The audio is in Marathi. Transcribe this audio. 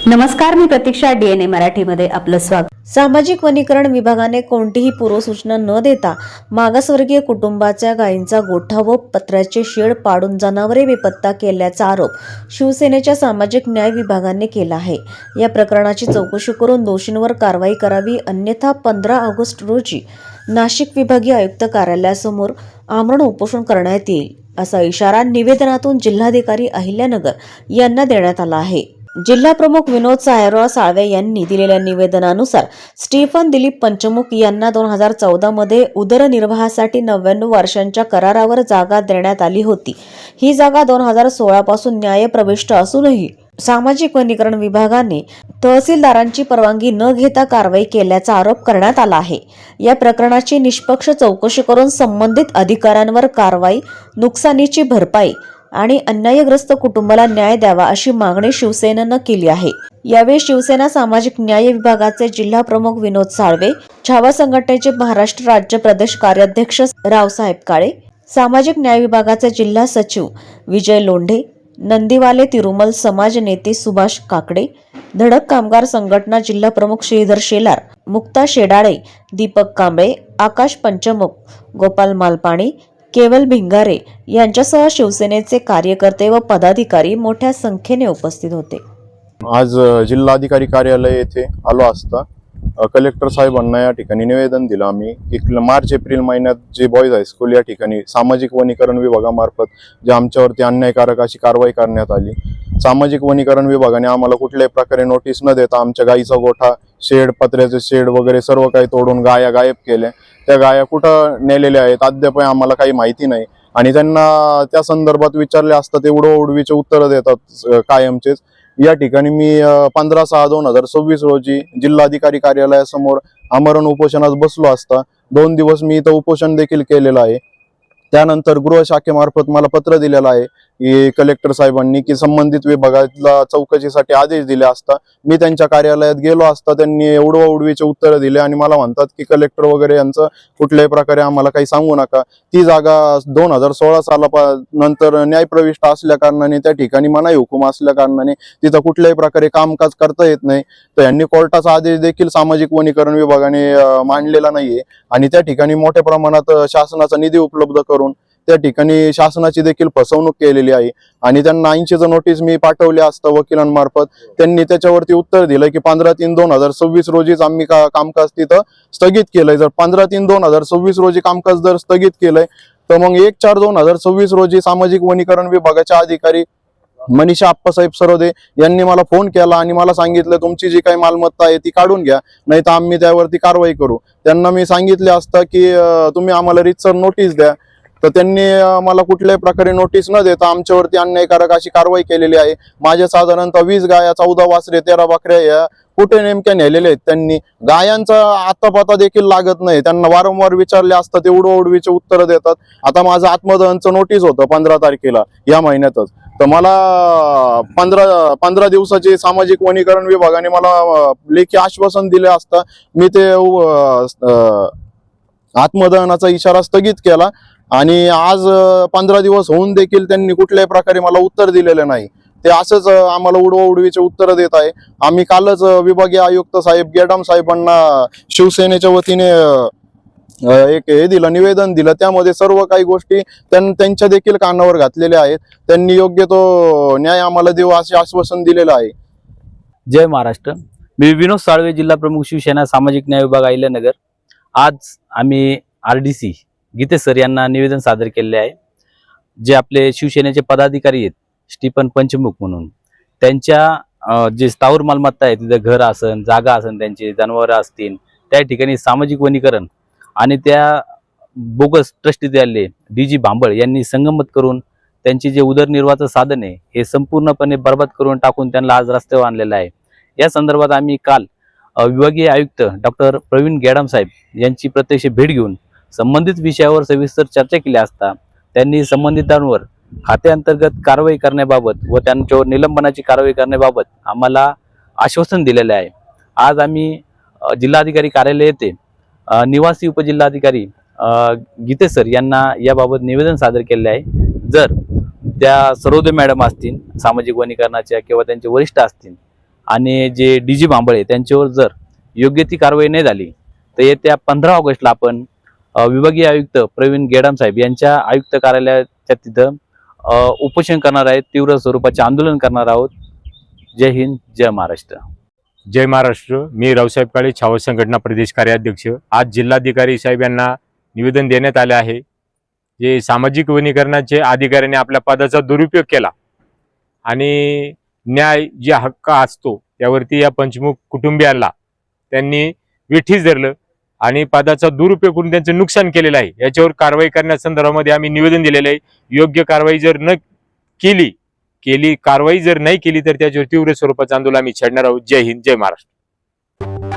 नमस्कार, मी प्रतीक्षा. DNA मराठीमध्ये आपलं स्वागत. सामाजिक वनीकरण विभागाने कोणतीही पूर्वसूचना न देता मागासवर्गीय कुटुंबाच्या गायींचा गोठा व पत्र्याचे शेड पाडून जनावरे बेपत्ता केल्याचा आरोप शिवसेनेच्या सामाजिक न्याय विभागाने केला आहे. या प्रकरणाची चौकशी करून दोषींवर कारवाई करावी, अन्यथा 15 ऑगस्ट रोजी नाशिक विभागीय आयुक्त कार्यालयासमोर आमरण उपोषण करण्यात येईल, असा इशारा निवेदनातून जिल्हाधिकारी अहिल्यानगर यांना देण्यात आला आहे. जिल्हा प्रमुख विनोद साहेबराव साळवे यांनी दिलेल्या निवेदनानुसार स्टीफन दिलीप पंचमुख यांना 2014 मध्ये उदरनिर्वाहासाठी 99 वर्षांच्या करारावर जागा देण्यात आली होती. ही जागा 2016 पासून न्यायप्रविष्ट असूनही सामाजिक वनीकरण विभागाने तहसीलदारांची परवानगी न घेता कारवाई केल्याचा आरोप करण्यात आला आहे. या प्रकरणाची निष्पक्ष चौकशी करून संबंधित अधिकाऱ्यांवर कारवाई, नुकसानीची भरपाई आणि अन्यायग्रस्त कुटुंबाला न्याय द्यावा, अशी मागणी शिवसेनेनं केली आहे. यावेळी शिवसेना सामाजिक न्याय विभागाचे जिल्हा प्रमुख विनोद साळवे, छावा संघटनेचे महाराष्ट्र राज्य प्रदेश कार्याध्यक्ष रावसाहेब काळे, सामाजिक न्याय विभागाचे जिल्हा सचिव विजय लोंढे, नंदीवाले तिरुमल समाज नेते सुभाष काकडे, धडक कामगार संघटना जिल्हा प्रमुख श्रीधर शेलार, मुक्ता शेडाळे, दीपक कांबळे, आकाश पंचमुख, गोपाल मालपाणी, केवल भिंगारे यांच्यासह शिवसेनेचे कार्यकर्ते व पदाधिकारी मोठ्या संख्येने उपस्थित होते. आज जिल्हाधिकारी कार्यालय येथे आलो असता कलेक्टर साहेबांना या ठिकाणी निवेदन दिलं आम्ही की मार्च एप्रिल महिन्यात जे बॉईज हायस्कूल या ठिकाणी सामाजिक वनीकरण विभागामार्फत जे आमच्यावरती अन्यायकारक अशी कारवाई करण्यात आली. सामाजिक वनीकरण विभागाने आम्हाला कुठल्याही प्रकारे नोटीस न देता आमच्या गाईचा गोठा, शेड, पत्र्याचे शेड वगैरे सर्व काही तोडून गाया गायब केल्या. त्या गाया कुठं नेलेल्या आहेत अद्याप आम्हाला काही माहिती नाही आणि त्यांना त्या संदर्भात विचारले असता ते उडवीचे उत्तर देतात कायमचेच. या ठिकाणी मी 15/6/2026 रोजी जिल्हाधिकारी कार्यालयासमोर आमरण उपोषणास बसलो असता 2 दिवस मी इथं उपोषण देखील केलेलं आहे. त्यानंतर गृह शाखेमार्फत मला पत्र दिलेलं आहे की कलेक्टर साहेबांनी की संबंधित विभागाला चौकशीसाठी आदेश दिले असता मी त्यांच्या कार्यालयात गेलो असता त्यांनी उडवीचे उत्तर दिले आणि मला म्हणतात की कलेक्टर वगैरे यांचं कुठल्याही प्रकारे आम्हाला काही सांगू नका. ती जागा 2016 सालानंतर न्यायप्रविष्ट असल्या कारणाने त्या ठिकाणी मनाई हुकूम असल्या कारणाने तिथं कुठल्याही प्रकारे कामकाज करता येत नाही. तर यांनी कोर्टाचा आदेश देखील सामाजिक वनीकरण विभागाने मांडलेला नाहीये आणि त्या ठिकाणी मोठ्या प्रमाणात शासनाचा निधी उपलब्ध करून त्या ठिकाणी शासनाची देखील फसवणूक केलेली आहे आणि त्यांना 80चं नोटीस मी पाठवले असता वकिलांमार्फत. त्यांनी त्याच्यावरती उत्तर दिलं की 15/3/2026 रोजीच आम्ही कामकाज तिथं स्थगित केलंय. जर 15/3/2026 रोजी कामकाज जर स्थगित केलंय तर मग 1/4/2026 रोजी सामाजिक वनीकरण विभागाच्या अधिकारी मनीषा आप्पासाहेब सरोदे यांनी मला फोन केला आणि मला सांगितलं तुमची जी काही मालमत्ता आहे ती काढून घ्या, नाही तर आम्ही त्यावरती कारवाई करू. त्यांना मी सांगितले असतं की तुम्ही आम्हाला रीतसर नोटीस द्या, तर त्यांनी मला कुठल्याही प्रकारे नोटीस न देता आमच्यावरती अन्यायकारक अशी कारवाई केलेली आहे. माझ्या साधारणतः 20 गाया, 14 वासरे, 13 बकऱ्या या कुठे नेमक्या नेलेल्या आहेत. त्यांनी गायांचा आता देखील लागत नाही. त्यांना वारंवार विचारले असतात ते उडवीचे उत्तर देतात. आता माझं आत्मदहनचं नोटीस होतं 15 तारखेला या महिन्यातच. तर मला 15 दिवसाचे सामाजिक वनीकरण विभागाने मला लेखी आश्वासन दिले असता मी ते आत्मदहनाचा इशारा स्थगित केला आणि आज 15 दिवस होऊन देखील त्यांनी कुठल्याही प्रकारे मला उत्तर दिलेलं नाही. ते असंच आम्हाला उडवीचे उत्तर देत आहे. आम्ही कालच विभागीय आयुक्त साहेब गेडाम साहेबांना शिवसेनेच्या वतीने एक हे दिलं, निवेदन दिलं. त्यामध्ये सर्व काही गोष्टी त्यांच्या देखील कानावर घातलेल्या आहेत. त्यांनी योग्य तो न्याय आम्हाला देऊ असे आश्वासन दिलेलं आहे. जय महाराष्ट्र. मी विनोद साळवे, जिल्हा प्रमुख शिवसेना सामाजिक न्याय विभाग अहिल्यानगर. आज आम्ही RDC गीते सर यांना निवेदन सादर केले आहे. जे आपले शिवसेनेचे पदाधिकारी आहेत स्टीफन पंचमुख म्हणून, त्यांच्या जे स्थावर मालमत्ता आहे तिथे घर असन, जागा असन, त्यांची जनावरं असतील, त्या ठिकाणी सामाजिक वनीकरण आणि त्या बोगस ट्रस्टी द्याले DG भांबळ यांनी संगमत करून त्यांची जे उदरनिर्वाहाचं साधन आहे हे संपूर्णपणे बर्बाद करून टाकून त्यांना आज रस्त्यावर आणलेलं आहे. या संदर्भात आम्ही काल विभागीय आयुक्त डॉक्टर प्रवीण गेडाम साहेब यांची प्रत्यक्ष भेट घेऊन संबंधित विषयावर सविस्तर चर्चा केली असता त्यांनी संबंधितांवर खात्याअंतर्गत कारवाई करण्याबाबत व त्यांच्यावर निलंबनाची कारवाई करण्याबाबत आम्हाला आश्वासन दिलेले आहे. आज आम्ही जिल्हाधिकारी कार्यालय येथे निवासी उपजिल्हाधिकारी गीते सर यांना याबाबत निवेदन सादर केले आहे. जर त्या सरोदे मॅडम असतील सामाजिक वनीकरणाच्या किंवा त्यांचे वरिष्ठ असतील आणि जे डी जी भांबळे त्यांच्यावर जर योग्य ती कारवाई नाही झाली तर येत्या 15 ऑगस्टला आपण विभागीय आयुक्त प्रवीण गेडाम साहेब यांच्या आयुक्त कार्यालयाच्या तिथं उपोषण करणार आहेत, तीव्र स्वरूपाचे आंदोलन करणार आहोत. जय हिंद, जय महाराष्ट्र. जय महाराष्ट्र. मी रावसाहेब काळे, छावा संघटना प्रदेश कार्याध्यक्ष. आज जिल्हाधिकारी साहेब यांना निवेदन देण्यात आले आहे. जे सामाजिक वनीकरणाचे अधिकाऱ्यांनी आपल्या पदाचा दुरुपयोग केला आणि न्याय जे हक्क असतो त्यावरती या पंचमुख कुटुंबियांना त्यांनी वेठीस धरलं आणि पदाचा दुरुपयोग करून त्यांचं नुकसान केलेलं आहे. याच्यावर कारवाई करण्यासंदर्भामध्ये आम्ही निवेदन दिलेलं आहे. योग्य कारवाई जर न कारवाई जर नाही केली तर त्याच्यावर तीव्र स्वरूपाचं आंदोलन आम्ही छेडणार आहोत. जय हिंद, जय महाराष्ट्र.